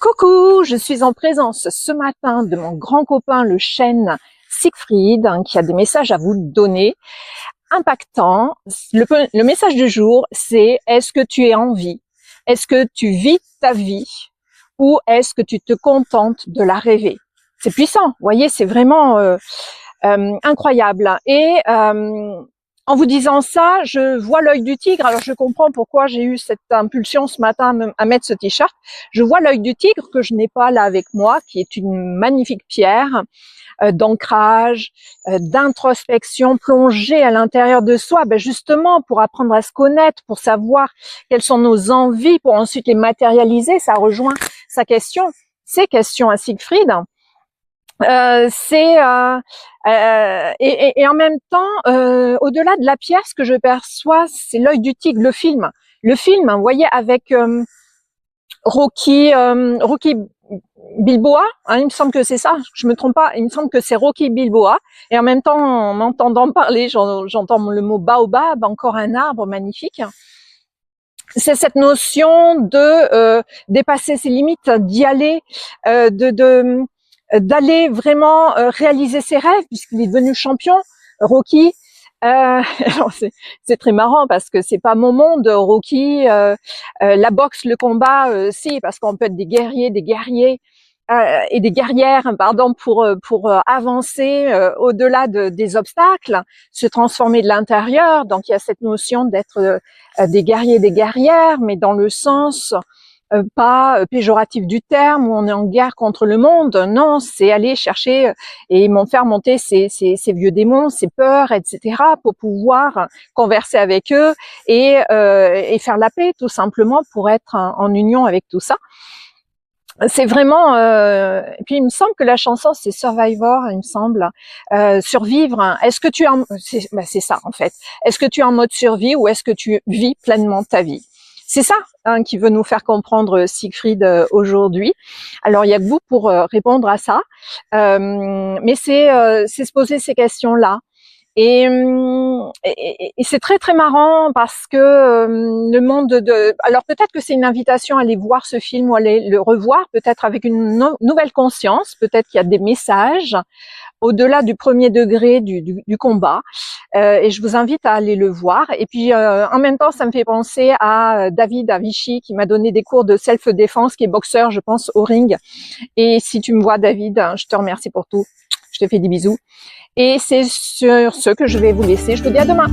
Coucou, je suis en présence ce matin de mon grand copain le chêne Siegfried qui a des messages à vous donner impactants. Le message du jour, c'est: est-ce que tu es en vie? Est-ce que tu vis ta vie? Ou est-ce que tu te contentes de la rêver? C'est puissant, vous voyez, c'est vraiment incroyable. Et en vous disant ça, je vois l'œil du tigre. Alors je comprends pourquoi j'ai eu cette impulsion ce matin à mettre ce t-shirt. Je vois l'œil du tigre que je n'ai pas là avec moi, qui est une magnifique pierre d'ancrage, d'introspection, plongée à l'intérieur de soi, justement pour apprendre à se connaître, pour savoir quelles sont nos envies, pour ensuite les matérialiser. Ça rejoint sa question, ses questions à Siegfried. Et en même temps, au-delà de la pierre, ce que je perçois, c'est l'œil du tigre, le film. Le film, vous voyez, avec Rocky Bilboa, hein, il me semble que c'est ça, je me trompe pas, il me semble que c'est Rocky Bilboa. Et en même temps, en m'entendant parler, j'entends le mot baobab, encore un arbre magnifique. C'est cette notion de dépasser ses limites, d'y aller, d'aller vraiment réaliser ses rêves, puisqu'il est devenu champion, Rocky. C'est très marrant parce que c'est pas mon monde, Rocky. La boxe, le combat, si, parce qu'on peut être des guerriers et des guerrières, pardon, pour avancer au-delà des obstacles, se transformer de l'intérieur. Donc il y a cette notion d'être des guerriers, des guerrières, mais dans le sens pas péjoratif du terme, où on est en guerre contre le monde. Non, c'est aller chercher et faire monter ces vieux démons, ces peurs, etc., pour pouvoir converser avec eux et faire la paix, tout simplement, pour être en union avec tout ça. C'est vraiment et puis il me semble que la chanson c'est Survivor, il me semble, survivre. Est-ce que tu es c'est ça en fait. Est-ce que tu es en mode survie ou est-ce que tu vis pleinement ta vie? C'est ça qui veut nous faire comprendre Siegfried aujourd'hui. Alors il y a que vous pour répondre à ça, mais c'est se poser ces questions-là. Et c'est très très marrant parce que le monde alors peut-être que c'est une invitation à aller voir ce film ou à aller le revoir, peut-être avec une nouvelle conscience, peut-être qu'il y a des messages au-delà du premier degré du combat, et je vous invite à aller le voir. Et puis en même temps, ça me fait penser à David Avicii qui m'a donné des cours de self-défense, qui est boxeur, je pense, au ring. Et si tu me vois, David, je te remercie pour tout. Je te fais des bisous. Et c'est sur ce que je vais vous laisser. Je vous dis à demain.